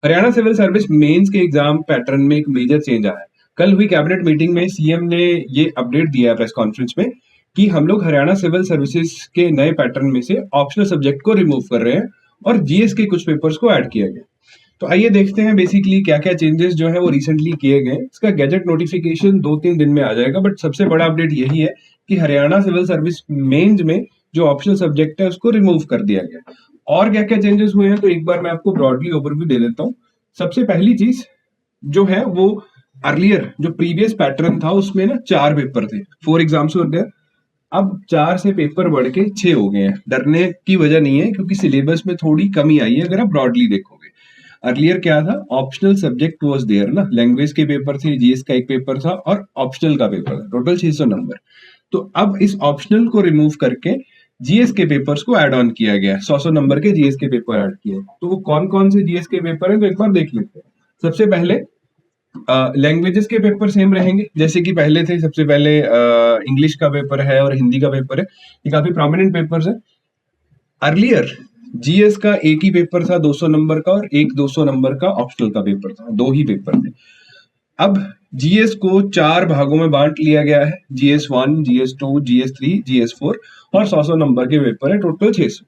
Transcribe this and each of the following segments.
Haryana civil service mains के exam pattern में एक मेजर चेंज आया है। कल हुई कैबिनेट मीटिंग में सीएम ने ये अपडेट दिया प्रेस कॉन्फ्रेंस में कि हम लोग हरियाणा सिविल सर्विसेज के नए पैटर्न में से ऑप्शनल सब्जेक्ट को रिमूव कर रहे हैं और जीएस के कुछ पेपर्स को ऐड किया गया। तो आइए देखते हैं बेसिकली क्या क्या चेंजेस जो है वो रिसेंटली किए गए। इसका गैजेट नोटिफिकेशन 2-3 दिन में आ जाएगा, बट सबसे बड़ा अपडेट यही है कि हरियाणा सिविल सर्विस मेंस में जो ऑप्शनल सब्जेक्ट है उसको रिमूव कर दिया गया। और क्या क्या चेंजेस हुए हैं तो एक बार मैं आपको ब्रॉडली ओवरव्यू दे देता हूँ। सबसे पहली चीज जो है वो अर्लियर जो प्रीवियस पैटर्न था उसमें ना 4 पेपर थे, 4 एग्जाम्स होते हैं। अब 4 से पेपर बढ़ के 6 हो गए हैं। डरने की वजह नहीं है क्योंकि सिलेबस में थोड़ी कमी आई है अगर आप ब्रॉडली देखोगे। अर्लियर क्या था, ऑप्शनल सब्जेक्ट वाज देयर ना, लैंग्वेज के पेपर थे, जीएस का एक पेपर था और ऑप्शनल का पेपर था, टोटल 600 नंबर। तो अब इस ऑप्शनल को रिमूव करके जीएस के पेपर्स को ऐड ऑन किया गया है। 100 नंबर के जीएस के पेपर ऐड किए। तो वो कौन कौन से जीएस के पेपर हैं तो एक बार देख लेते हैं। सबसे पहले लैंग्वेजेस के पेपर सेम रहेंगे जैसे कि पहले थे। सबसे पहले इंग्लिश का पेपर है और हिंदी का पेपर है, ये काफी प्रोमिनेंट पेपर्स है। अर्लियर जीएस का एक ही पेपर था 200 नंबर का और एक 200 नंबर का ऑप्शनल का पेपर था, 2 ही पेपर थे। अब जीएस को 4 भागों में बांट लिया गया है, जीएस 1, जीएस 2, जीएस 3, जीएस 4 और 100 नंबर के पेपर है, टोटल 600।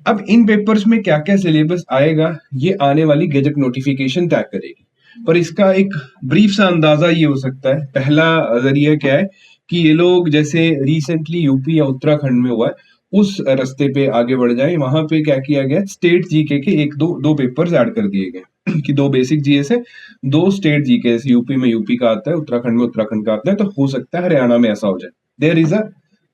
अब इन पेपर्स में क्या क्या सिलेबस आएगा ये आने वाली गैजेट नोटिफिकेशन तय करेगी, पर इसका एक ब्रीफ सा अंदाजा ये हो सकता है। पहला जरिया क्या है कि ये लोग जैसे रिसेंटली यूपी या उत्तराखंड में हुआ है उस रास्ते पे आगे बढ़ जाए। वहां पे क्या किया गया, स्टेट जीके के एक दो पेपर्स ऐड कर दिए गए कि 2 बेसिक जीएस है, 2 स्टेट जीके। यूपी में यूपी का आता है, उत्तराखंड में उत्तराखंड का आता है, तो हो सकता है हरियाणा में ऐसा हो जाए। There is a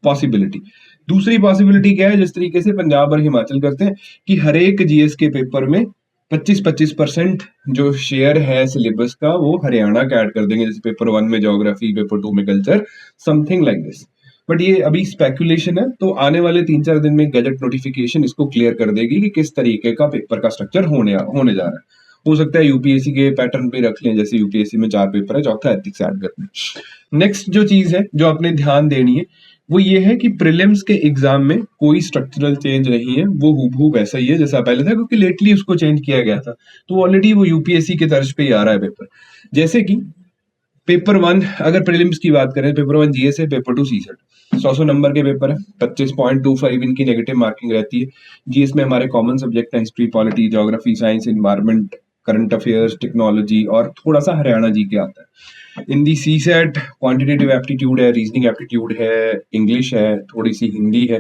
possibility. दूसरी पॉसिबिलिटी क्या है, जिस तरीके से पंजाब और हिमाचल करते हैं कि हर एक जीएस के पेपर में 25-25% जो शेयर है सिलेबस का वो हरियाणा का ऐड कर देंगे, जैसे पेपर 1 में ज्योग्राफी, पेपर 2 में culture, something like this. But ये अभी स्पेकुलेशन है, तो आने वाले 3-4 दिन में गैजेट नोटिफिकेशन इसको क्लियर कर देगी कि किस तरीके का पेपर का स्ट्रक्चर होने जा रहा है। हो सकता है यूपीएससी के पैटर्न पे रख लें, जैसे यूपीएससी में 4 पेपर है, चौथा एथिक्स ऐड कर लें। नेक्स्ट जो चीज है जो आपने ध्यान देनी है वो ये है कि प्रीलिम्स के एग्जाम में कोई स्ट्रक्चरल चेंज नहीं है, वो हूबहू वैसा ही है जैसा पहले था, क्योंकि लेटली उसको चेंज किया गया था। तो ऑलरेडी वो यूपीएससी के तर्ज पे ही आ रहा है पेपर। जैसे कि पेपर 1 अगर प्रीलिम्स की बात करें, पेपर 1 जीएस है, पेपर 2 सीसेट, 100 नंबर के पेपर है, 25.25 इनकी नेगेटिव मार्किंग रहती है। जीएस में हमारे कॉमन सब्जेक्ट है history, polity, geography, science, environment, current affairs, technology और थोड़ा सा हरियाणा जी के आता है। इन दी सीसेट क्वांटिटेटिव एप्टीट्यूड है, रीजनिंग एप्टीट्यूड है, इंग्लिश है, थोड़ी सी हिंदी है।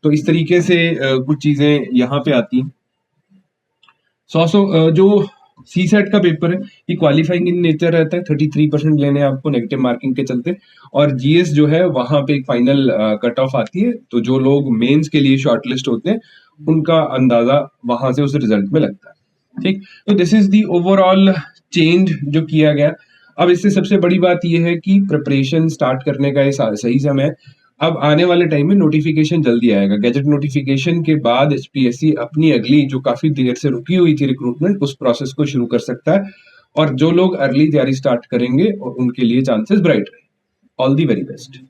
तो इस तरीके से कुछ चीजें यहाँ पे आती हैं। 100 जो सी सेट का पेपर है ये क्वालिफाइंग इन नेचर रहता है, 33% लेने हैं आपको नेगेटिव मार्किंग के चलते। और जीएस जो है वहां पे एक फाइनल कट ऑफ आती है, तो जो लोग मेंस के लिए शॉर्टलिस्ट होते हैं उनका अंदाजा वहां से उस रिजल्ट में लगता है। ठीक, तो this is the overall change जो किया गया। अब इससे सबसे बड़ी बात यह है कि प्रिपरेशन स्टार्ट करने का ये सही समय है। अब आने वाले टाइम में नोटिफिकेशन जल्दी आएगा। गैजेट नोटिफिकेशन के बाद एचपीएससी अपनी अगली जो काफी देर से रुकी हुई थी रिक्रूटमेंट, उस प्रोसेस को शुरू कर सकता है। और जो लोग अर्ली तैयारी स्टार्ट करेंगे और उनके लिए चांसेस ब्राइट रहे। All the very best.